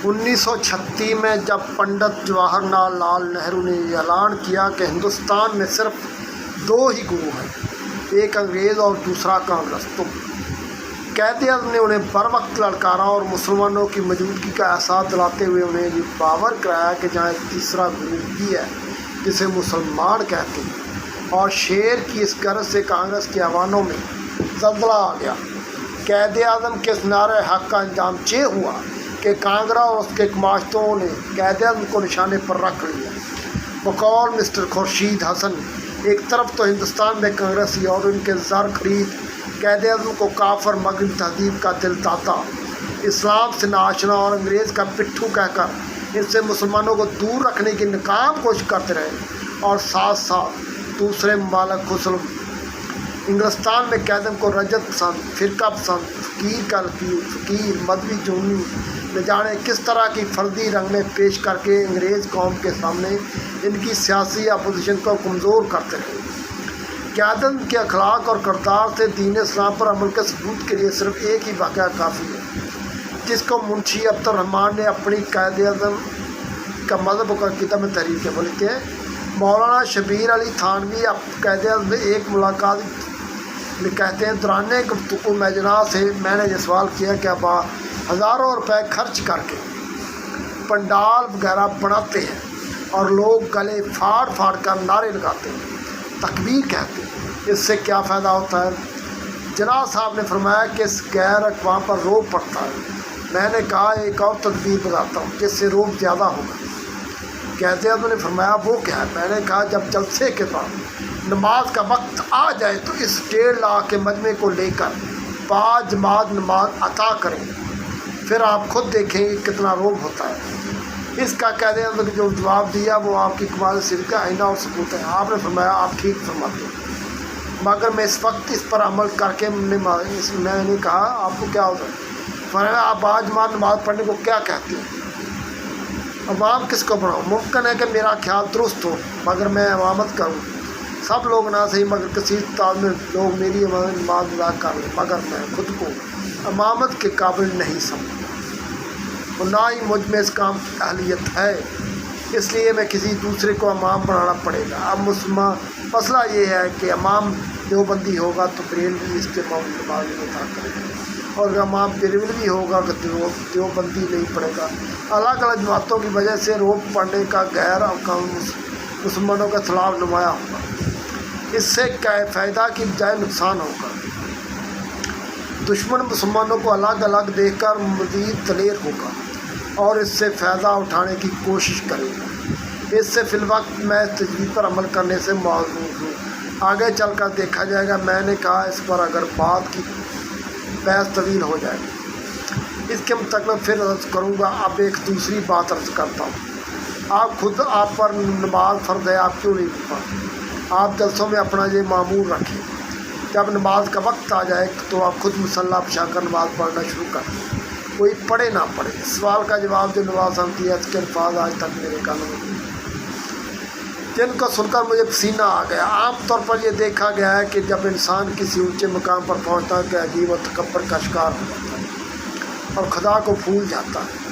1936 میں جب پنڈت جواہر لال نہرو نے یہ اعلان کیا کہ ہندوستان میں صرف دو ہی گروہ ہیں، ایک انگریز اور دوسرا کانگریس، تو قائد اعظم نے انہیں بر وقت للکارا اور مسلمانوں کی موجودگی کا احساس دلاتے ہوئے انہیں یہ باور کرایا کہ جہاں ایک تیسرا گروہ بھی ہے جسے مسلمان کہتے ہیں، اور شیر کی اس غرض سے کانگریس کے ایوانوں میں زلزلہ آ گیا۔ قائد اعظم کے اس نعرہ حق کا انجام یہ ہوا کہ کانگڑا اور اس کے کماشتوں نے قائد اعظم کو نشانے پر رکھ لیا۔ بقول مسٹر خورشید حسن، ایک طرف تو ہندوستان میں کانگریسی اور ان کے زر خرید قائد اعظم کو کافر مغربی تہذیب کا دل داتا، اسلام سے ناآشنا اور انگریز کا پٹھو کہہ کر ان سے مسلمانوں کو دور رکھنے کی ناکام کوشش کرتے رہے، اور ساتھ ساتھ دوسرے ممالک خصوصاً انگلستان میں قائد اعظم کو رجت پسند، فرقہ پسند، فقیر مذہبی جنونی نہ جانے کس طرح کی فردی رنگ میں پیش کر کے انگریز قوم کے سامنے ان کی سیاسی اپوزیشن کو کمزور کرتے رہے۔ قائد اعظم کے اخلاق اور کردار سے دین اسلام پر عمل کے ثبوت کے لیے صرف ایک ہی واقعہ کافی ہے، جس کو منشی عبد الرحمن نے اپنی قائد اعظم کا مذہب و عقیدہ میں تحریر کیا۔ بولتے ہیں مولانا شبیر علی تھانوی قائد اعظم نے ایک ملاقات میں کہتے ہیں، دوران گفتگو میں جناب سے میں نے یہ سوال کیا کہ اب ہزاروں روپے خرچ کر کے پنڈال وغیرہ بناتے ہیں اور لوگ گلے پھاڑ پھاڑ کر نعرے لگاتے ہیں، تکبیر کہتے ہیں، اس سے کیا فائدہ ہوتا ہے؟ جناب صاحب نے فرمایا کہ اس غیر اقوام پر روب پڑتا ہے۔ میں نے کہا ایک اور تدبیر بتاتا ہوں جس سے روب زیادہ ہوگا۔ قائد اعظم نے فرمایا وہ کیا ہے؟ میں نے کہا جب جلسے کے بعد نماز کا وقت آ جائے تو اس 1.5 لاکھ کے مجمع کو لے کر 5 جماعت نماز عطا کریں، پھر آپ خود دیکھیں گے کتنا روب ہوتا ہے۔ اس کا قائد اعظم نے جو جواب دیا وہ آپ کی کمال صرف کا آئینہ اور ثبوت ہے۔ آپ نے فرمایا آپ ٹھیک فرماتے ہیں، مگر میں اس وقت اس پر عمل کر کے میں نے کہا آپ کو کیا ہوتا ہے؟ فرمایا آپ 5 جماعت نماز پڑھنے کو کیا کہتے ہیں؟ عوام کس کو بناؤ؟ ممکن ہے کہ میرا خیال درست ہو مگر میں امامت کروں، سب لوگ نہ صحیح مگر کثیر تعداد میں لوگ میری نماز ادا کر لیں، مگر میں خود کو امامت کے قابل نہیں سمجھتا اور نہ ہی مجھ میں اس کام کی اہلیت ہے، اس لیے میں کسی دوسرے کو امام بنانا پڑے گا۔ اب مسئلہ یہ ہے کہ امام دیوبندی ہوگا تو بریلوی اس کے نماز ادا کرے گا، اور اگر امام بریلوی ہوگا تو دیوبندی نہیں پڑے گا۔ الگ الگ جماعتوں کی وجہ سے روب پڑنے کا غیر مسلمانوں کے خلاف نمایاں ہوگا، اس سے کیا فائدہ کی بجائے نقصان ہوگا۔ دشمن مسلمانوں کو الگ الگ دیکھ کر مزید دلیر ہوگا اور اس سے فائدہ اٹھانے کی کوشش کرے گا۔ اس سے فی الوقت میں اس تجویز پر عمل کرنے سے معذور ہوں، آگے چل کر دیکھا جائے گا۔ میں نے کہا اس پر اگر بات کی بحث طویل ہو جائے گی اس کے متعلق پھر عرض کروں گا۔ اب ایک دوسری بات عرض کرتا ہوں، آپ پر نماز فرض ہے، آپ کیوں نہیں پڑھتے؟ آپ جلسوں میں اپنا یہ معمول رکھیں، جب نماز کا وقت آ جائے تو آپ خود مسلح بچھا کر نماز پڑھنا شروع کر دیں، کوئی پڑھے نہ پڑھے۔ اس سوال کا جواب جو نواز سمجھتی ہے اس کے الفاظ آج تک میرے کانوں میں جن کو سن کر مجھے پسینہ آ گیا۔ عام طور پر یہ دیکھا گیا ہے کہ جب انسان کسی اونچے مقام پر پہنچتا ہے کہ عجیب و تکبر کا شکار ہو جاتا ہے اور خدا کو بھول جاتا ہے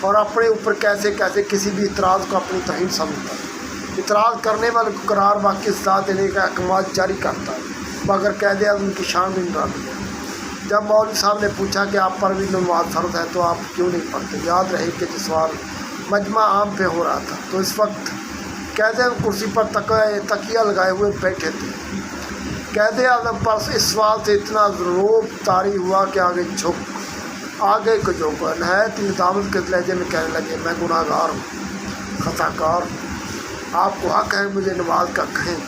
اور اپنے اوپر کیسے کسی بھی اعتراض کو اپنی توہین سمجھتا ہے، اعتراض کرنے والے کو قرار باقی اصلاح دینے کا احکامات جاری کرتا ہے، مگر قائد اعظم کی شان بھی نرالی ہے۔ جب مولوی صاحب نے پوچھا کہ آپ پر بھی نماز فرض ہے تو آپ کیوں نہیں پڑھتے؟ یاد رہے کہ جو سوال مجمع عام پہ ہو رہا تھا تو اس وقت قائد اعظم کرسی پر تکیہ لگائے ہوئے بیٹھے تھے۔ قائد اعظم پر اس سوال سے اتنا روب طاری ہوا کہ آگے کو جو نہایت ندامت کے لہجے میں کہنے لگے، میں گناہ گار ہوں، خطا کار ہوں، آپ کو حق ہے مجھے نماز کا کہیں،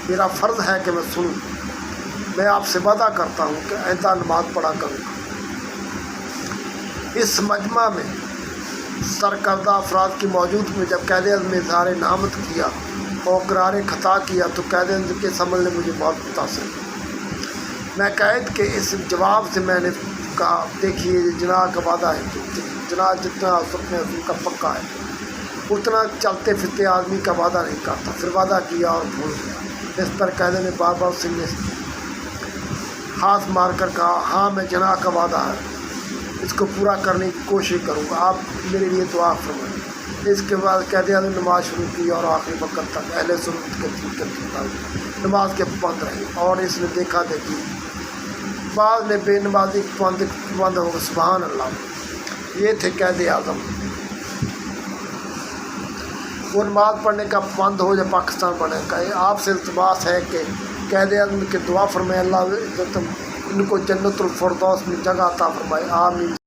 میرا فرض ہے کہ میں سنوں، میں آپ سے وعدہ کرتا ہوں کہ آئندہ نماز پڑھا کروں گا۔ اس مجمع میں سرکردہ افراد کی موجودگی میں جب قائد اعظم نے اظہار نعمت کیا اور اقرار خطا کیا تو قائد اعظم کے عمل نے مجھے بہت متاثر کیا۔ میں قائد کے اس جواب سے میں نے کہا دیکھیے جناح کا وعدہ ہے، جناح جتنا اپنے اصول کا پکا ہے اتنا چلتے پھرتے آدمی کا وعدہ نہیں کرتا، پھر وعدہ کیا اور بھول گیا۔ اس پر قائد نے بار بار سننے سے ہاتھ مار کر کہا، ہاں میں جناح کا وعدہ ہے اس کو پورا کرنے کی کوشش کروں گا، آپ میرے لیے دعا فرمائیں۔ اس کے بعد قائد اعظم نے نماز شروع کی اور آخری وقت تک اہل سنت کے نماز کے پابند رہے، اور اس نے دیکھا دیکھی بعض نے بے نمازی پابند ہو گئے۔ سبحان اللہ، یہ تھے قائد اعظم۔ وہ نماز پڑھنے کا پابند ہو جائے پاکستان پڑھنے کا۔ آپ سے التماس ہے کہ قائد اعظم کے دعا فرمائے، اللہ ان کو جنت الفردوس میں جگہ عطا فرمائے، آمین۔